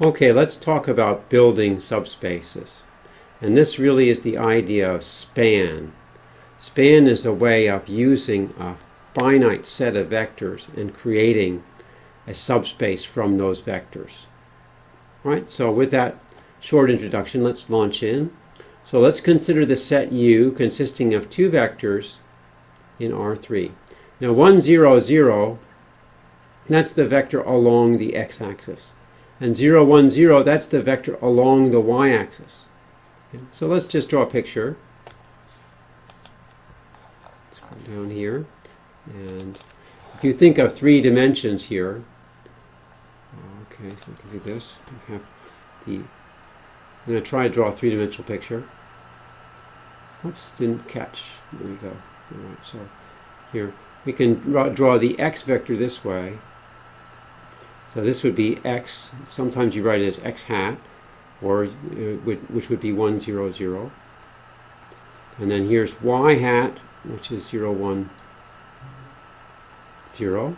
Okay, let's talk about building subspaces. And this really is the idea of span. Span is a way of using a finite set of vectors and creating a subspace from those vectors. All right, so with that short introduction, let's launch in. So let's consider the set U consisting of two vectors in R3. Now 1, 0, 0, that's the vector along the x-axis. And 0, 1, 0, that's the vector along the y-axis. Okay, so let's just draw a picture. Let's go down here. And if you think of 3 dimensions here, okay, so I can do this. I'm going to try to draw a 3-dimensional picture. Oops, didn't catch. There we go. All right, so here we can draw the x vector this way. So this would be x. Sometimes you write it as x hat, or which would be 1, 0, 0. And then here's y hat, which is 0, 1, 0.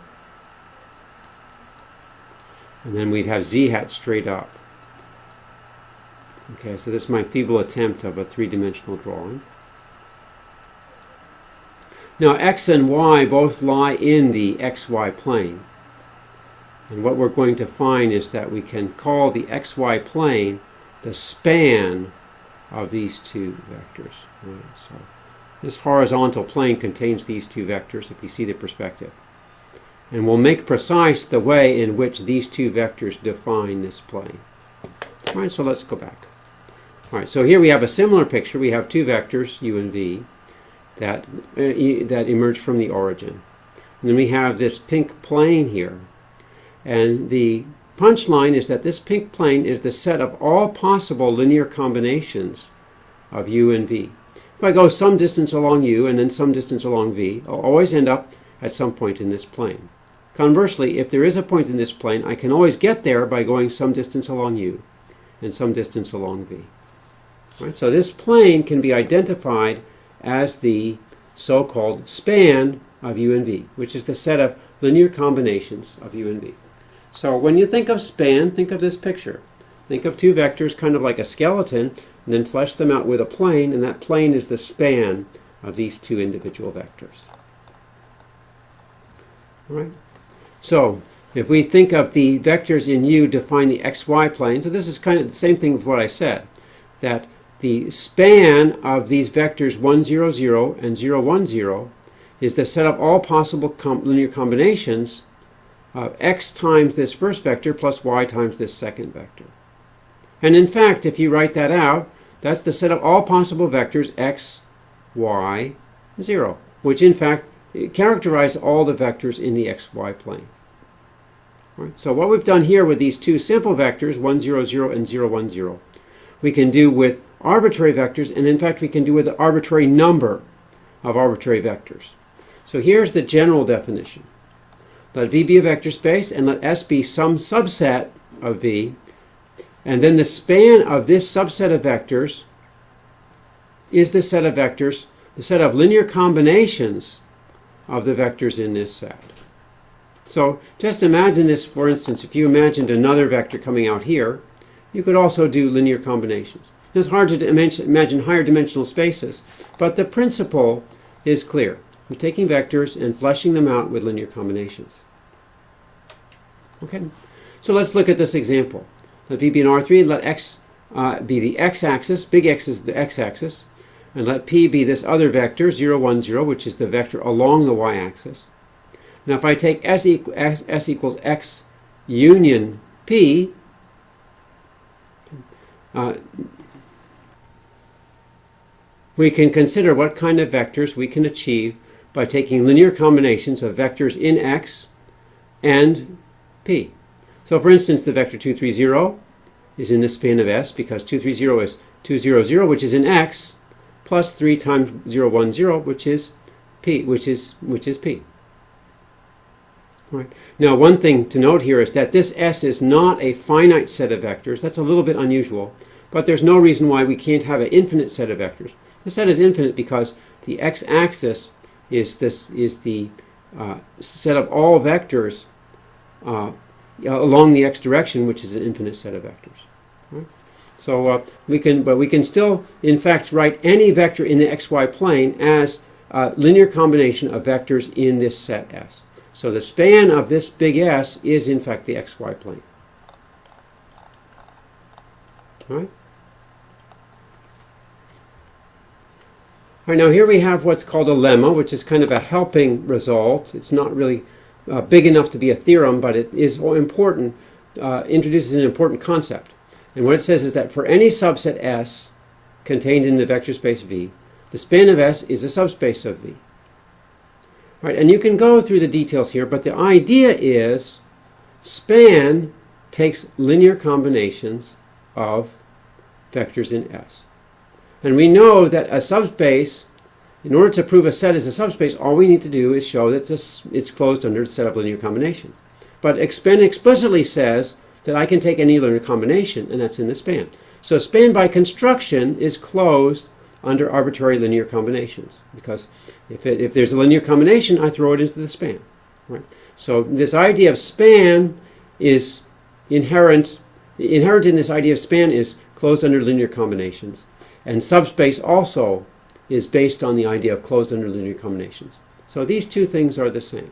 And then we'd have z hat straight up. Okay, so that's my feeble attempt of a 3-dimensional drawing. Now x and y both lie in the xy plane. And what we're going to find is that we can call the xy plane the span of these two vectors. Right? So this horizontal plane contains these two vectors, if you see the perspective. And we'll make precise the way in which these two vectors define this plane. All right, so let's go back. All right, so here we have a similar picture. We have two vectors, u and v, that emerge from the origin. And then we have this pink plane here. And the punchline is that this pink plane is the set of all possible linear combinations of u and v. If I go some distance along u and then some distance along v, I'll always end up at some point in this plane. Conversely, if there is a point in this plane, I can always get there by going some distance along u and some distance along v. Right? So this plane can be identified as the so-called span of u and v, which is the set of linear combinations of u and v. So when you think of span, think of this picture. Think of two vectors kind of like a skeleton, and then flesh them out with a plane, and that plane is the span of these two individual vectors. All right? So if we think of the vectors in U define the xy plane, so this is kind of the same thing with what I said, that the span of these vectors 1, 0, 0 and 0, 1, 0 is the set of all possible linear combinations of x times this first vector plus y times this second vector. And in fact, if you write that out, that's the set of all possible vectors x, y, 0, which in fact characterize all the vectors in the xy plane. Right? So what we've done here with these two simple vectors, 1, 0, 0 and 0, 1, 0, we can do with arbitrary vectors, and in fact we can do with an arbitrary number of arbitrary vectors. So here's the general definition. Let V be a vector space, and let S be some subset of V. And then the span of this subset of vectors is the set of vectors, the set of linear combinations of the vectors in this set. So just imagine this, for instance, if you imagined another vector coming out here, you could also do linear combinations. It's hard to imagine higher dimensional spaces, but the principle is clear. We're taking vectors and fleshing them out with linear combinations. Okay, so let's look at this example. Let V be an R3, and let X be the x-axis, big X is the x-axis, and let P be this other vector, 0, 1, 0, which is the vector along the y-axis. Now if I take S equals X union P, we can consider what kind of vectors we can achieve by taking linear combinations of vectors in X and P. So for instance, the vector 2, 3, 0 is in the span of S because 2, 3, 0 is 2, 0, 0, which is in X, plus 3 times 0, 1, 0, which is P, which is P. Right. Now one thing to note here is that this S is not a finite set of vectors. That's a little bit unusual, but there's no reason why we can't have an infinite set of vectors. The set is infinite because the x-axis is the set of all vectors along the x direction, which is an infinite set of vectors. Right? So we can still, in fact, write any vector in the xy plane as a linear combination of vectors in this set S. So the span of this big S is, in fact, the xy plane. All right? All right, now here we have what's called a lemma, which is kind of a helping result. It's not really big enough to be a theorem, but it is important, introduces an important concept. And what it says is that for any subset S contained in the vector space V, the span of S is a subspace of V. All right, and you can go through the details here, but the idea is span takes linear combinations of vectors in S. And we know that a subspace, in order to prove a set is a subspace, all we need to do is show that it's closed under a set of linear combinations. But span explicitly says that I can take any linear combination, and that's in the span. So span by construction is closed under arbitrary linear combinations, because if there's a linear combination, I throw it into the span. Right? So this idea of span is inherent in this idea of span is closed under linear combinations. And subspace also is based on the idea of closed under linear combinations. So these two things are the same.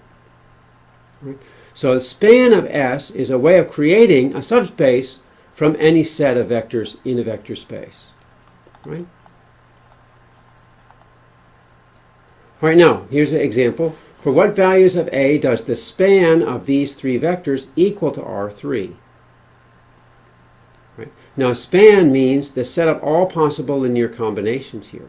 Right? So the span of S is a way of creating a subspace from any set of vectors in a vector space. Right? All right, now, here's an example. For what values of A does the span of these three vectors equal to R3? Right? Now, span means the set of all possible linear combinations here.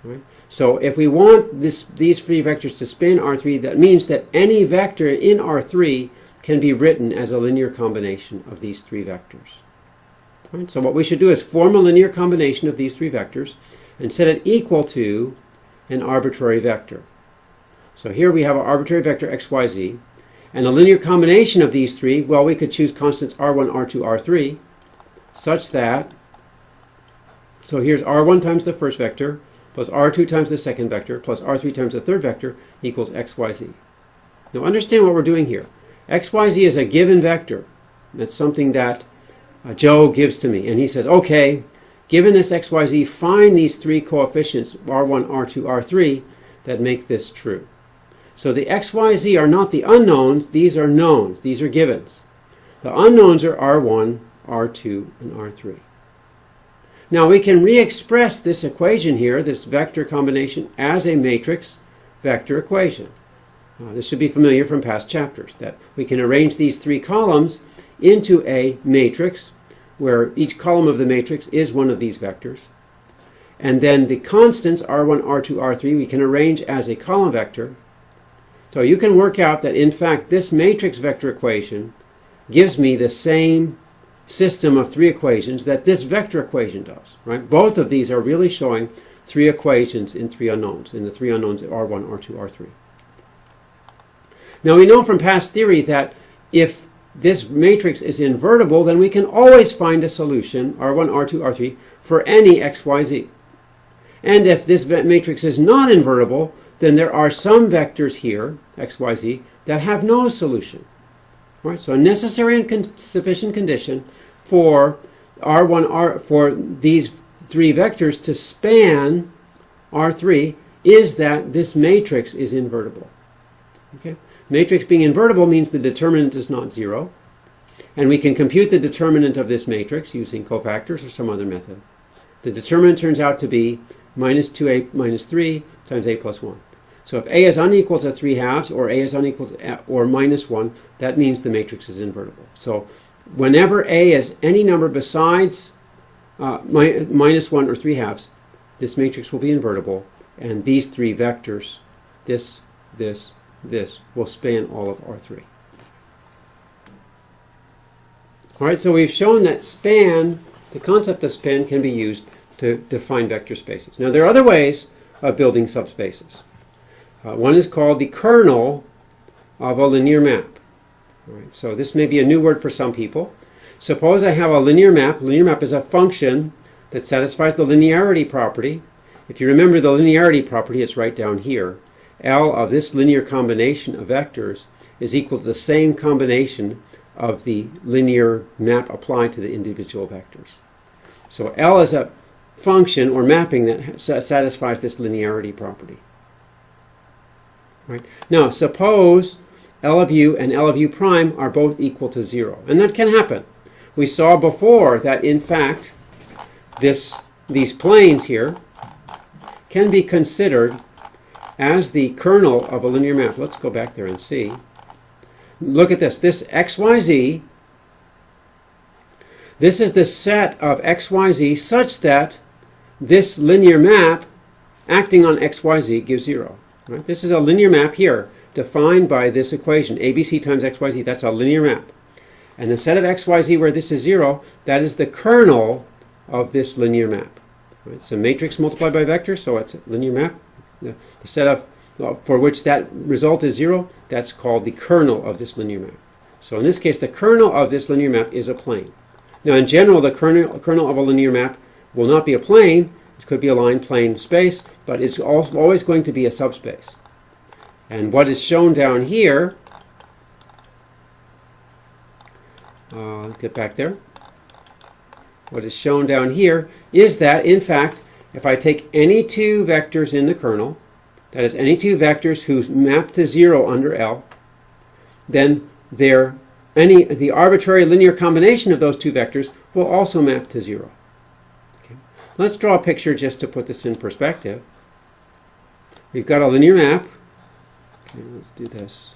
Right? So if we want these three vectors to span R3, that means that any vector in R3 can be written as a linear combination of these three vectors. Right? So what we should do is form a linear combination of these three vectors and set it equal to an arbitrary vector. So here we have an arbitrary vector x, y, z, and a linear combination of these three, well, we could choose constants r1, r2, r3, such that, so here's r1 times the first vector, plus r2 times the second vector, plus r3 times the third vector, equals x, y, z. Now understand what we're doing here. X, y, z is a given vector. That's something that Joe gives to me, and he says, okay, given this x, y, z, find these three coefficients, r1, r2, r3, that make this true. So the x, y, z are not the unknowns, these are knowns, these are givens. The unknowns are r1, r2, and r3. Now we can re-express this equation here, this vector combination, as a matrix vector equation. This should be familiar from past chapters, that we can arrange these three columns into a matrix where each column of the matrix is one of these vectors. And then the constants, r1, r2, r3, we can arrange as a column vector. So you can work out that, in fact, this matrix vector equation gives me the same system of three equations that this vector equation does. Right? Both of these are really showing three equations in three unknowns, in the three unknowns r1, r2, r3. Now we know from past theory that if this matrix is invertible, then we can always find a solution, r1, r2, r3, for any x, y, z. And if this matrix is not invertible, then there are some vectors here, x, y, z, that have no solution. Right? So a necessary and sufficient condition for r1, for these three vectors to span R3 is that this matrix is invertible. Okay? Matrix being invertible means the determinant is not zero, and we can compute the determinant of this matrix using cofactors or some other method. The determinant turns out to be minus 2a minus 3 times a plus 1. So if a is unequal to 3 halves, or a is unequal to or minus 1, that means the matrix is invertible. So whenever a is any number besides minus 1 or 3 halves, this matrix will be invertible, and these three vectors, this, will span all of R3. All right, so we've shown that span, the concept of span, can be used to define vector spaces. Now there are other ways of building subspaces. One is called the kernel of a linear map. All right, so this may be a new word for some people. Suppose I have a linear map. Linear map is a function that satisfies the linearity property. If you remember the linearity property, it's right down here. L of this linear combination of vectors is equal to the same combination of the linear map applied to the individual vectors. So L is a function or mapping that satisfies this linearity property. Right? Now, suppose L of u and L of u prime are both equal to 0. And that can happen. We saw before that, in fact, these planes here can be considered as the kernel of a linear map. Let's go back there and see. Look at this. This XYZ, this is the set of XYZ such that this linear map acting on XYZ gives 0. Right? This is a linear map here defined by this equation, ABC times XYZ. That's a linear map. And the set of XYZ where this is 0, that is the kernel of this linear map. Right? It's a matrix multiplied by vector, so it's a linear map. The set of for which that result is 0, that's called the kernel of this linear map. So in this case, the kernel of this linear map is a plane. Now in general, the kernel of a linear map will not be a plane. It could be a line plane space, but it's also always going to be a subspace. And what is shown down here, get back there. What is shown down here is that, in fact, if I take any two vectors in the kernel, that is, any two vectors whose map to 0 under L, then the arbitrary linear combination of those two vectors will also map to 0. Okay. Let's draw a picture just to put this in perspective. We've got a linear map. Okay, let's do this.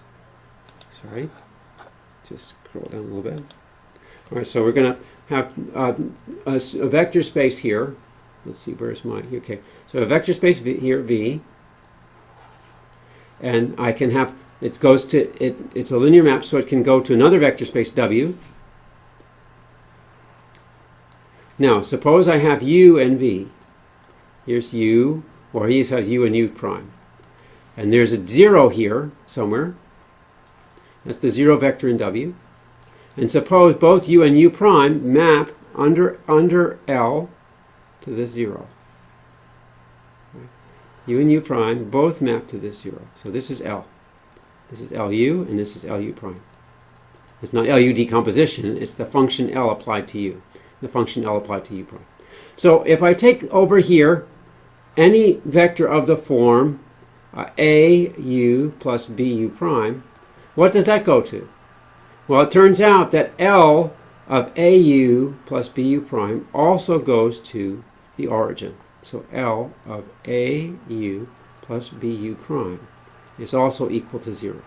Sorry. Just scroll down a little bit. All right, so we're going to have a vector space here. Let's see, where's my, okay. So a vector space here, V. And I can have, it's a linear map, so it can go to another vector space, W. Now, suppose I have U and V. Here's U, or he has U and U prime. And there's a 0 here somewhere. That's the 0 vector in W. And suppose both U and U prime map under L to this 0. U and U prime both map to this 0. So this is L. This is LU, and this is LU prime. It's not LU decomposition, it's the function L applied to U. The function L applied to U prime. So if I take over here any vector of the form AU plus BU prime, what does that go to? Well, it turns out that L of AU plus BU prime also goes to the origin. So L of AU plus BU prime is also equal to 0.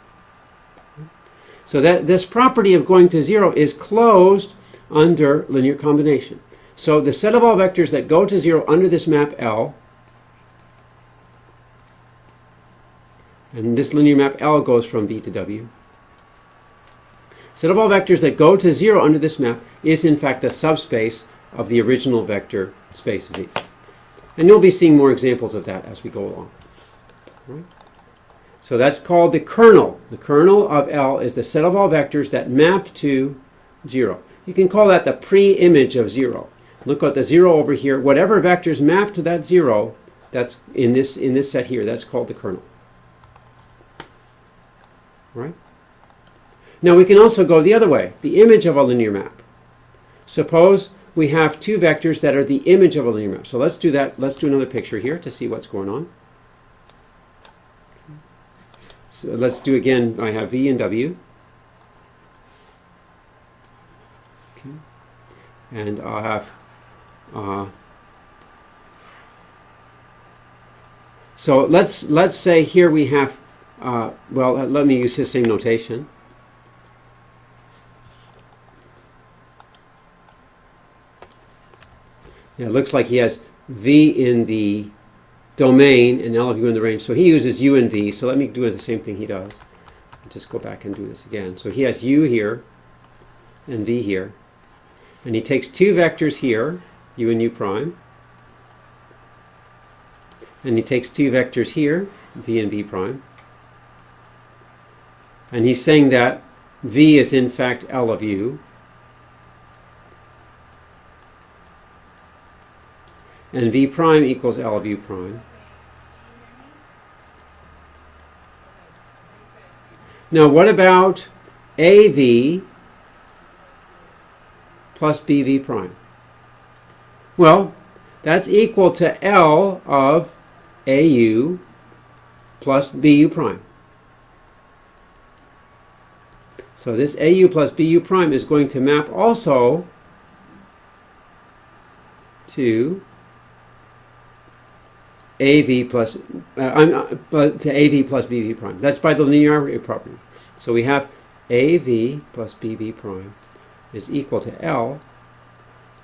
So that this property of going to 0 is closed under linear combination. So the set of all vectors that go to 0 under this map L, and this linear map L goes from V to W. Set of all vectors that go to 0 under this map is in fact a subspace of the original vector space V. And you'll be seeing more examples of that as we go along. Right? So that's called the kernel. The kernel of L is the set of all vectors that map to 0. You can call that the pre-image of 0. Look at the 0 over here. Whatever vectors map to that 0, that's in this set here, that's called the kernel. Right? Now we can also go the other way, the image of a linear map. Suppose we have two vectors that are the image of a linear map. So let's do that. Let's do another picture here to see what's going on. So let's do again, I have V and W. Okay. And I'll have, so let's say here we have, well, let me use his same notation. Yeah, it looks like he has V in the domain and L of U in the range. So he uses U and V. So let me do the same thing he does. I'll just go back and do this again. So he has U here and V here. And he takes two vectors here, U and U prime. And he takes two vectors here, V and V prime. And he's saying that V is in fact L of U. And V prime equals L of U prime. Now what about AV plus BV prime. Well, that's equal to L of AU plus BU prime. So this AU plus BU prime is going to map also to AV plus BV prime. That's by the linearity property. So we have AV plus BV prime is equal to L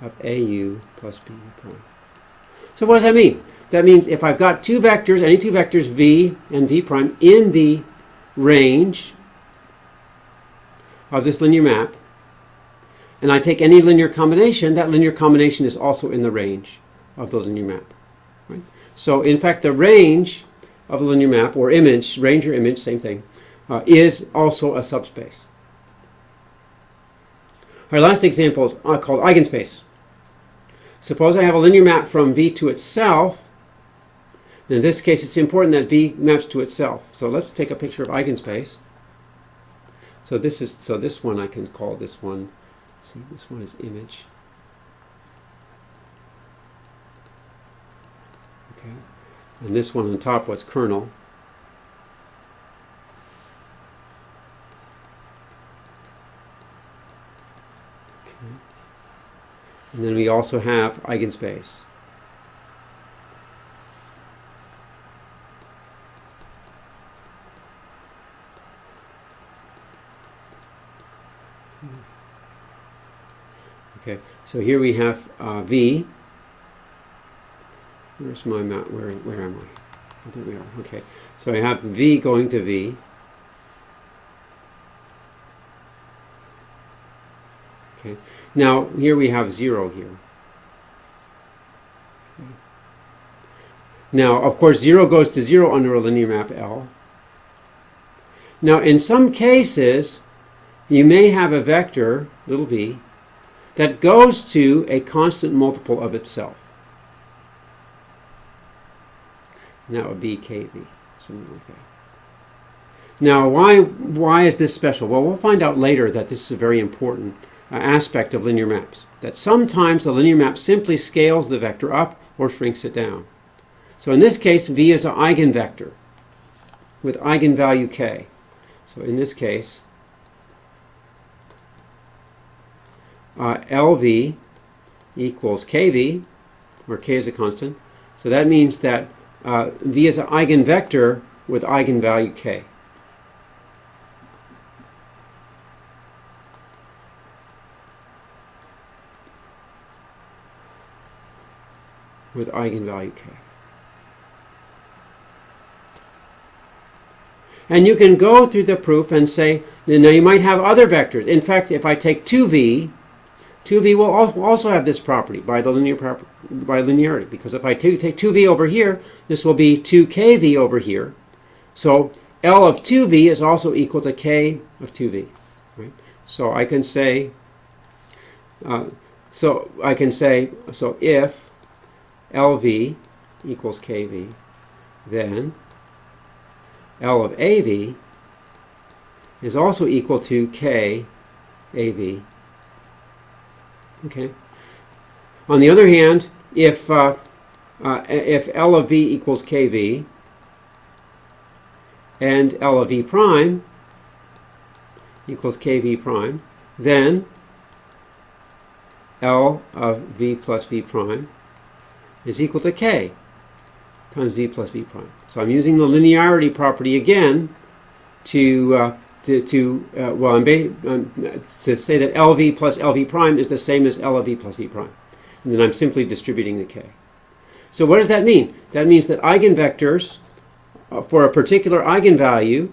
of AU plus BV prime. So what does that mean? That means if I've got two vectors, any two vectors V and V prime in the range of this linear map, and I take any linear combination, that linear combination is also in the range of the linear map. Right? So in fact, the range of a linear map, or image, range or image, same thing, is also a subspace. Our last example is called Eigen Space. Suppose I have a linear map from V to itself. In this case, it's important that V maps to itself. So let's take a picture of Eigen Space. So this one I can call this one. Let's see, this one is image. Okay, and this one on top was kernel. And then we also have Eigen Space. Okay, so here we have V. Where's my map? Where am I? There we are. Okay, so I have V going to V. Okay. Now here we have 0 here. Okay. Now of course 0 goes to 0 under a linear map L. Now in some cases you may have a vector, little v, that goes to a constant multiple of itself. And that would be kV, something like that. Now why is this special? Well, we'll find out later that this is a very important aspect of linear maps, that sometimes the linear map simply scales the vector up or shrinks it down. So in this case, V is an eigenvector with eigenvalue k. So in this case, LV equals KV, where k is a constant. So that means that V is an eigenvector with eigenvalue k. With eigenvalue k. And you can go through the proof and say, now you might have other vectors. In fact, if I take 2v, 2v will also have this property by the linearity, because if I take 2v over here, this will be 2kv over here. So L of 2v is also equal to k of 2v. Right? So I can say, so if LV equals KV, then L of AV is also equal to K AV. Okay. On the other hand, if L of V equals KV and L of V prime equals KV prime, then L of V plus V prime is equal to k times v plus v prime. So I'm using the linearity property again to say that LV plus LV prime is the same as L of v plus v prime. And then I'm simply distributing the k. So what does that mean? That means that eigenvectors for a particular eigenvalue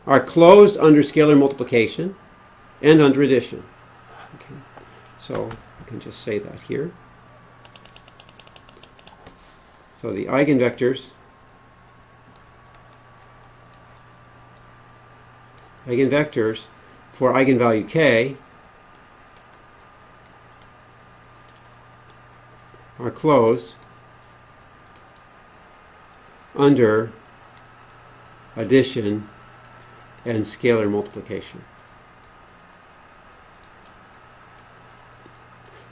are closed under scalar multiplication and under addition. Okay. So I can just say that here. So the eigenvectors for eigenvalue k are closed under addition and scalar multiplication.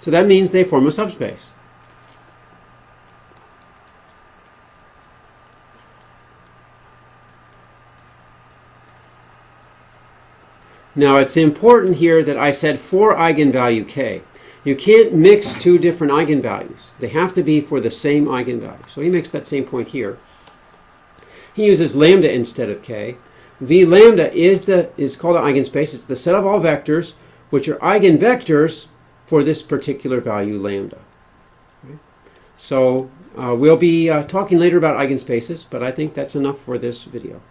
So that means they form a subspace. Now it's important here that I said for eigenvalue k. You can't mix two different eigenvalues. They have to be for the same eigenvalue. So he makes that same point here. He uses lambda instead of k. V lambda is called an eigenspace. It's the set of all vectors which are eigenvectors for this particular value lambda. Okay. So we'll be talking later about eigenspaces, but I think that's enough for this video.